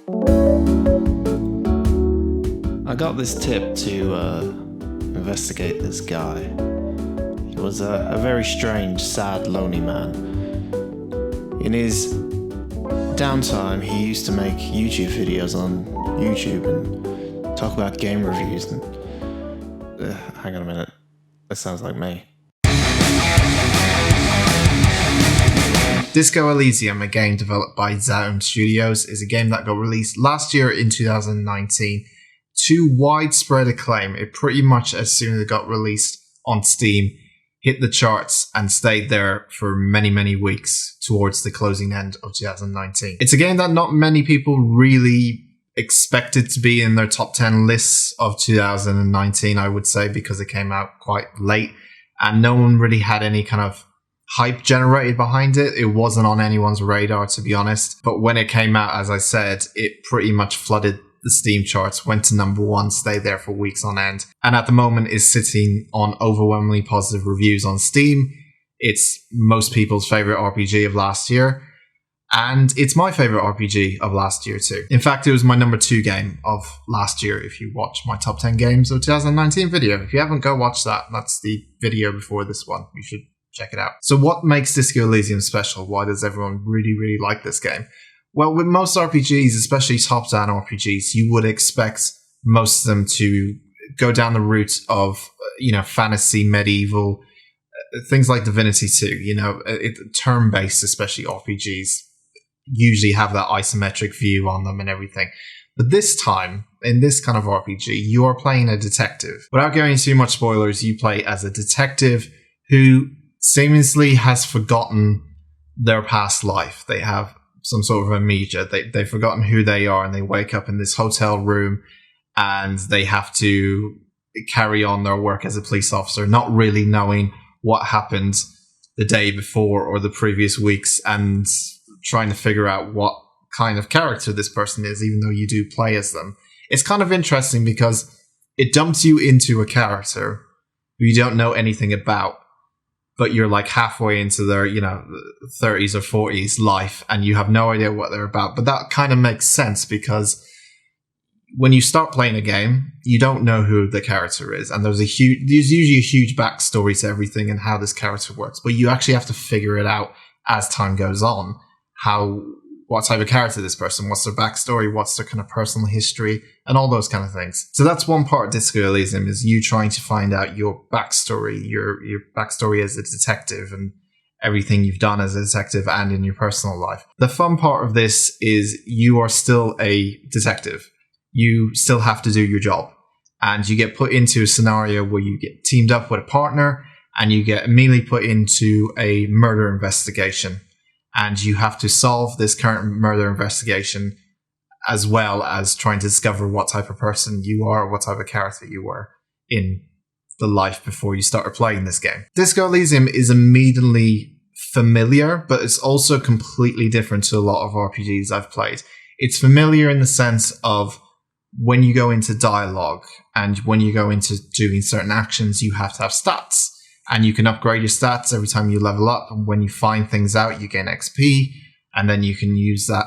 I got this tip to investigate this guy. He was a very strange, sad, lonely man. In his downtime, he used to make YouTube videos on YouTube and talk about game reviews. And hang on a minute, that sounds like me. Disco Elysium, a game developed by Zaum Studios, is a game that got released last year in 2019 to widespread acclaim. It pretty much, as soon as it got released on Steam, hit the charts and stayed there for many, many weeks towards the closing end of 2019. It's a game that not many people really expected to be in their top 10 lists of 2019, I would say, because it came out quite late and no one really had any kind of hype generated behind it. It wasn't on anyone's radar, to be honest. But when it came out, as I said, it pretty much flooded the Steam charts, went to number one, stayed there for weeks on end, and at the moment is sitting on overwhelmingly positive reviews on Steam. It's most people's favorite RPG of last year, and it's my favorite RPG of last year too. In fact, it was my number 2 game of last year if you watch my top 10 games of 2019 video. If you haven't, go watch that. That's the video before this one. You should check it out. So what makes Disco Elysium special? Why does everyone really, really like this game? Well, with most RPGs, especially top-down RPGs, you would expect most of them to go down the route of, fantasy, medieval, things like Divinity 2. Turn-based, especially RPGs, usually have that isometric view on them and everything. But this time, in this kind of RPG, you are playing a detective. Without going into too much spoilers, you play as a detective who seemingly has forgotten their past life. They have some sort of amnesia. They've forgotten who they are, and they wake up in this hotel room and they have to carry on their work as a police officer, not really knowing what happened the day before or the previous weeks, and trying to figure out what kind of character this person is, even though you do play as them. It's kind of interesting because it dumps you into a character who you don't know anything about, but you're like halfway into their, 30s or 40s life and you have no idea what they're about. But that kind of makes sense because when you start playing a game, you don't know who the character is. And there's usually a huge backstory to everything and how this character works. But you actually have to figure it out as time goes on. What type of character this person, what's their backstory, what's their kind of personal history, and all those kind of things. So that's one part of Disco Elysium, is you trying to find out your backstory, your backstory as a detective and everything you've done as a detective and in your personal life. The fun part of this is you are still a detective. You still have to do your job. And you get put into a scenario where you get teamed up with a partner and you get immediately put into a murder investigation. And you have to solve this current murder investigation as well as trying to discover what type of person you are, or what type of character you were in the life before you started playing this game. Disco Elysium is immediately familiar, but it's also completely different to a lot of RPGs I've played. It's familiar in the sense of when you go into dialogue and when you go into doing certain actions, you have to have stats. And you can upgrade your stats every time you level up. And when you find things out, you gain XP. And then you can use that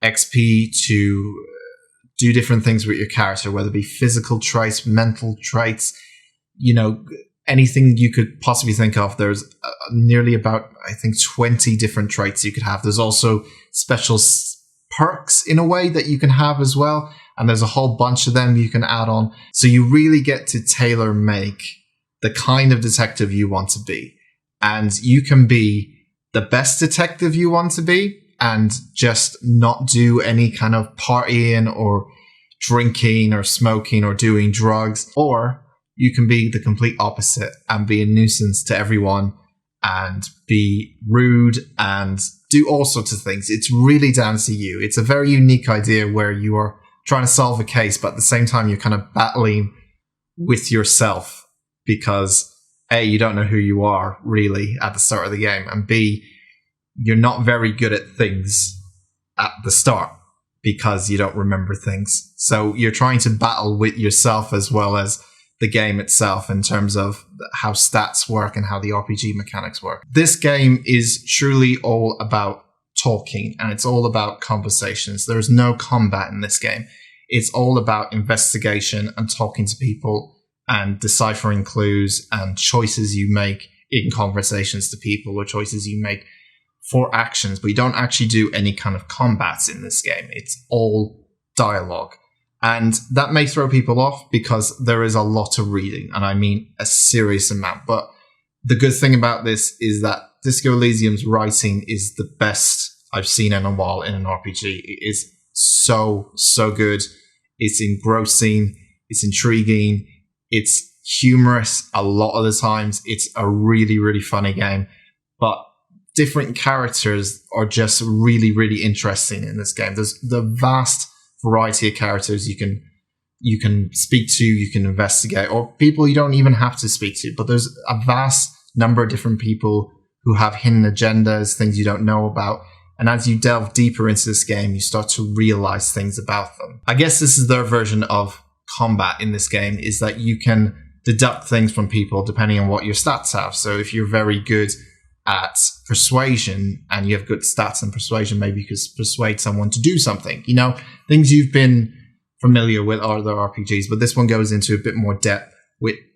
XP to do different things with your character, whether it be physical traits, mental traits, anything you could possibly think of. There's nearly about, I think, 20 different traits you could have. There's also special perks in a way that you can have as well. And there's a whole bunch of them you can add on. So you really get to tailor make the kind of detective you want to be. And you can be the best detective you want to be and just not do any kind of partying or drinking or smoking or doing drugs. Or you can be the complete opposite and be a nuisance to everyone and be rude and do all sorts of things. It's really down to you. It's a very unique idea where you are trying to solve a case, but at the same time, you're kind of battling with yourself. Because A, you don't know who you are really at the start of the game, and B, you're not very good at things at the start because you don't remember things. So you're trying to battle with yourself as well as the game itself in terms of how stats work and how the RPG mechanics work. This game is truly all about talking, and it's all about conversations. There's no combat in this game. It's all about investigation and talking to people and deciphering clues and choices you make in conversations to people, or choices you make for actions. But you don't actually do any kind of combats in this game. It's all dialogue. And that may throw people off because there is a lot of reading, and I mean a serious amount. But the good thing about this is that Disco Elysium's writing is the best I've seen in a while in an RPG. It is so good. It's engrossing. It's intriguing. It's humorous a lot of the times. It's a really funny game. But different characters are just really interesting in this game. There's the vast variety of characters you can speak to, you can investigate, or people you don't even have to speak to. But there's a vast number of different people who have hidden agendas, things you don't know about. And as you delve deeper into this game, you start to realize things about them. I guess this is their version of combat in this game, is that you can deduct things from people depending on what your stats have. So if you're very good at persuasion and you have good stats in persuasion, maybe you could persuade someone to do something. You know, things you've been familiar with other RPGs, but this one goes into a bit more depth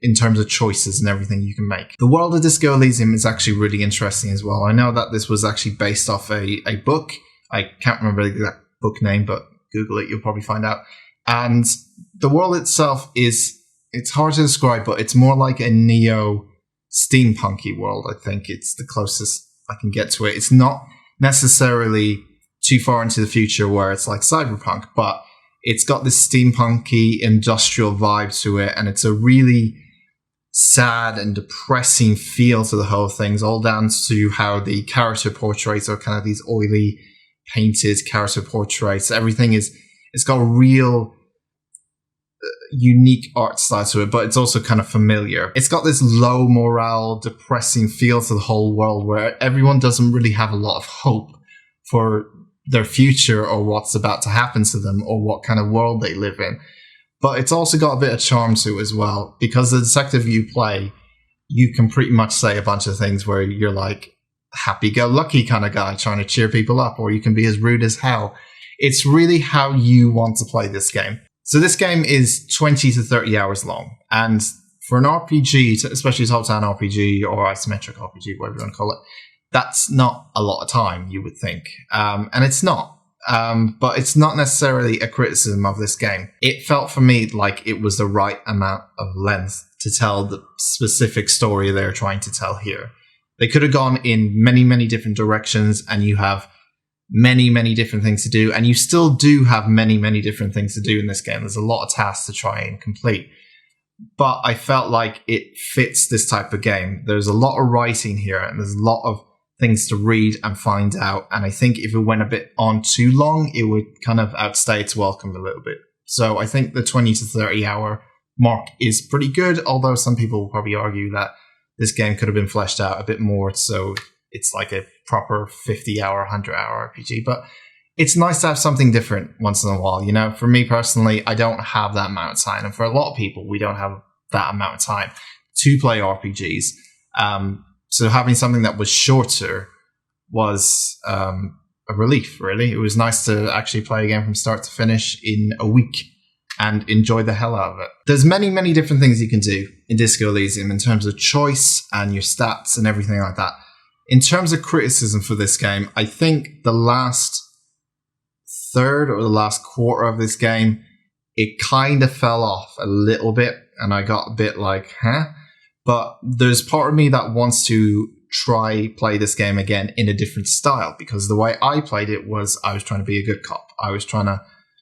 in terms of choices and everything you can make. The world of Disco Elysium is actually really interesting as well. I know that this was actually based off a book. I can't remember the exact book name, but Google it, you'll probably find out. And the world itself it's hard to describe, but it's more like a neo-steampunky world. I think it's the closest I can get to it. It's not necessarily too far into the future where it's like cyberpunk, but it's got this steampunky industrial vibe to it, and it's a really sad and depressing feel to the whole thing. It's all down to how the character portraits are kind of these oily, painted character portraits. Everything it's got a real unique art style to it, but it's also kind of familiar. It's got this low morale, depressing feel to the whole world where everyone doesn't really have a lot of hope for their future or what's about to happen to them or what kind of world they live in. But it's also got a bit of charm to it as well, because the detective you play, you can pretty much say a bunch of things where you're like happy-go-lucky kind of guy trying to cheer people up, or you can be as rude as hell. It's really how you want to play this game. So this game is 20 to 30 hours long, and for an RPG, especially top-down RPG or isometric RPG, whatever you want to call it, that's not a lot of time, you would think. And it's not. But it's not necessarily a criticism of this game. It felt for me like it was the right amount of length to tell the specific story they're trying to tell here. They could have gone in many different directions, and you have many different things to do. And you still do have many different things to do in this game. There's a lot of tasks to try and complete. But I felt like it fits this type of game. There's a lot of writing here, and there's a lot of things to read and find out. And I think if it went a bit on too long, it would kind of outstay its welcome a little bit. So I think the 20 to 30 hour mark is pretty good, although some people will probably argue that this game could have been fleshed out a bit more, so it's like a proper 50-hour, 100-hour RPG. But it's nice to have something different once in a while. You know, for me personally, I don't have that amount of time. And for a lot of people, we don't have that amount of time to play RPGs. So having something that was shorter was a relief, really. It was nice to actually play a game from start to finish in a week and enjoy the hell out of it. There's many different things you can do in Disco Elysium in terms of choice and your stats and everything like that. In terms of criticism for this game, I think the last third or the last quarter of this game, it kind of fell off a little bit, and I got a bit like, huh? But there's part of me that wants to play this game again in a different style, because the way I played it was I was trying to be a good cop. I was trying to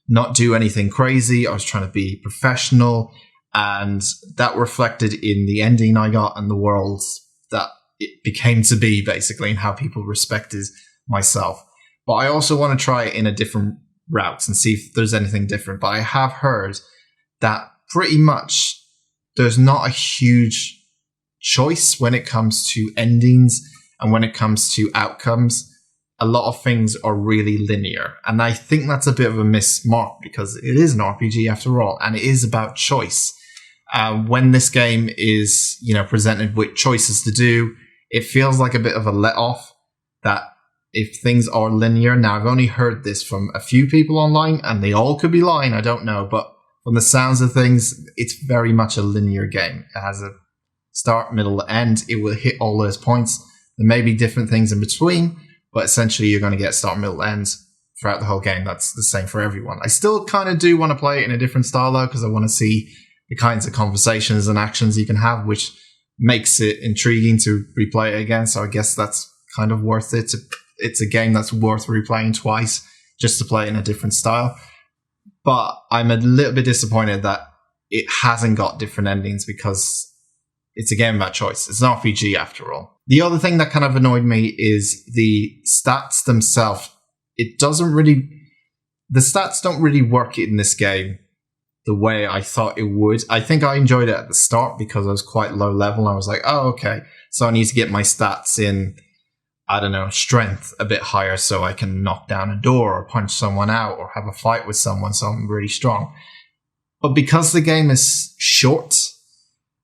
not do anything crazy. I was trying to be professional, and that reflected in the ending I got and the world that it became to be, basically, and how people respected myself. But I also want to try it in a different route and see if there's anything different. But I have heard that pretty much there's not a huge choice when it comes to endings and when it comes to outcomes. A lot of things are really linear, and I think that's a bit of a mismark, because it is an RPG after all, and it is about choice. When this game is, presented with choices to do, it feels like a bit of a let off, that if things are linear. Now, I've only heard this from a few people online, and they all could be lying, I don't know, but from the sounds of things, it's very much a linear game. It has a start, middle, end. It will hit all those points. There may be different things in between, but essentially you're going to get start, middle, end throughout the whole game. That's the same for everyone. I still kind of do want to play it in a different style, though, because I want to see the kinds of conversations and actions you can have, which makes it intriguing to replay it again. So I guess that's kind of worth it. It's a game that's worth replaying twice just to play it in a different style. But I'm a little bit disappointed that it hasn't got different endings, because it's a game about choice. It's an RPG after all. The other thing that kind of annoyed me is the stats themselves. The stats don't really work in this game the way I thought it would. I think I enjoyed it at the start because I was quite low level. I was like, oh, okay, so I need to get my stats in, I don't know, strength a bit higher so I can knock down a door or punch someone out or have a fight with someone, so I'm really strong. But because the game is short,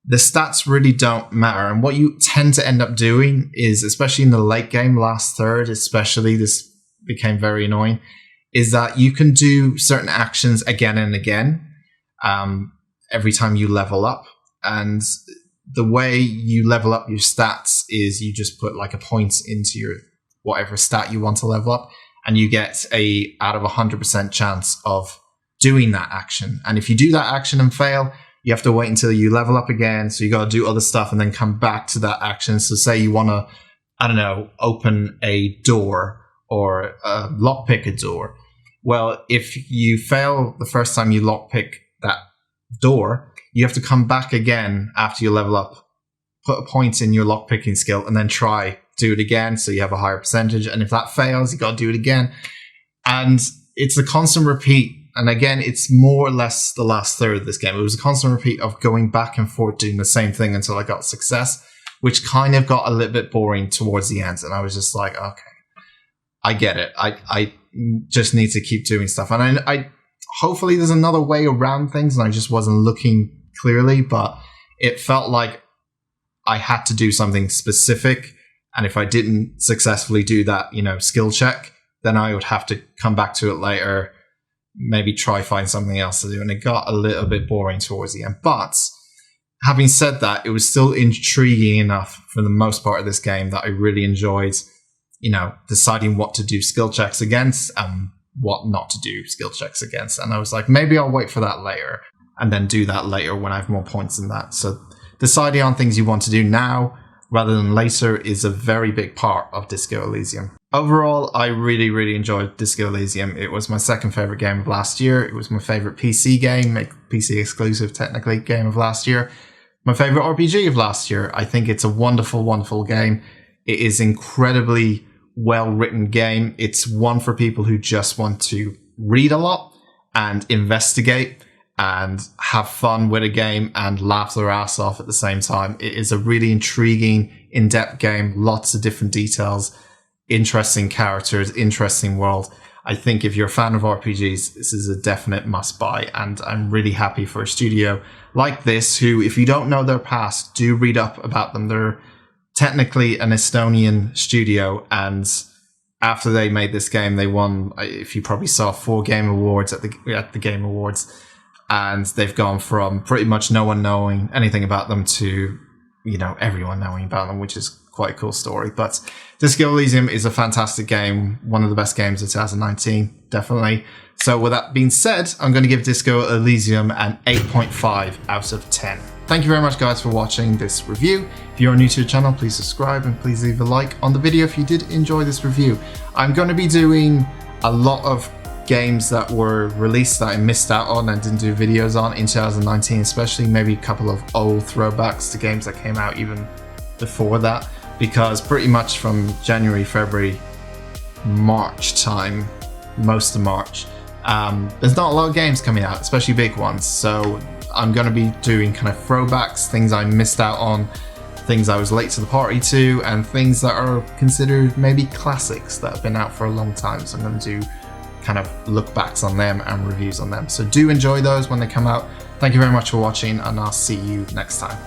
the stats really don't matter. And what you tend to end up doing is, especially in the late game, last third especially, this became very annoying, is that you can do certain actions again and again every time you level up. And the way you level up your stats is you just put like a point into your whatever stat you want to level up, and you get a out of 100% chance of doing that action. And if you do that action and fail, you have to wait until you level up again. So you got to do other stuff and then come back to that action. So say you want to, I don't know, open a door or lockpick a door. Well, if you fail the first time you lockpick that door, you have to come back again after you level up, put a point in your lockpicking skill, and then do it again so you have a higher percentage. And if that fails, you got to do it again. And it's a constant repeat. And again, it's more or less the last third of this game. It was a constant repeat of going back and forth doing the same thing until I got success, which kind of got a little bit boring towards the end. And I was just like, okay, I get it. I just need to keep doing stuff. And I hopefully there's another way around things, and I just wasn't looking clearly, but it felt like I had to do something specific. And if I didn't successfully do that, skill check, then I would have to come back to it later, maybe try find something else to do. And it got a little bit boring towards the end. But having said that, it was still intriguing enough for the most part of this game that I really enjoyed, deciding what to do skill checks against and what not to do skill checks against. And I was like, maybe I'll wait for that later and then do that later when I have more points than that. So deciding on things you want to do now rather than later is a very big part of Disco Elysium. Overall, I really, really enjoyed Disco Elysium. It was my second favorite game of last year. It was my favorite PC game, PC exclusive technically, game of last year. My favorite RPG of last year. I think it's a wonderful, wonderful game. It is incredibly well-written game. It's one for people who just want to read a lot and investigate and have fun with a game and laugh their ass off at the same time. It is a really intriguing, in-depth game, lots of different details, interesting characters, interesting world. I think if you're a fan of RPGs, this is a definite must-buy, and I'm really happy for a studio like this who, if you don't know their past, do read up about them. They're technically an Estonian studio, and after they made this game, they won, if you probably saw, 4 Game Awards at the Game Awards, and they've gone from pretty much no one knowing anything about them to, everyone knowing about them, which is quite a cool story. But Disco Elysium is a fantastic game, one of the best games of 2019, definitely. So with that being said, I'm going to give Disco Elysium an 8.5 out of 10. Thank you very much, guys, for watching this review. If you're new to the channel, please subscribe and please leave a like on the video if you did enjoy this review. I'm going to be doing a lot of games that were released that I missed out on and didn't do videos on in 2019, especially maybe a couple of old throwbacks to games that came out even before that, because pretty much from January, February, March time, most of March, there's not a lot of games coming out, especially big ones. So I'm going to be doing kind of throwbacks, things I missed out on, things I was late to the party to, and things that are considered maybe classics that have been out for a long time. So I'm going to do kind of look backs on them and reviews on them. So do enjoy those when they come out. Thank you very much for watching, and I'll see you next time.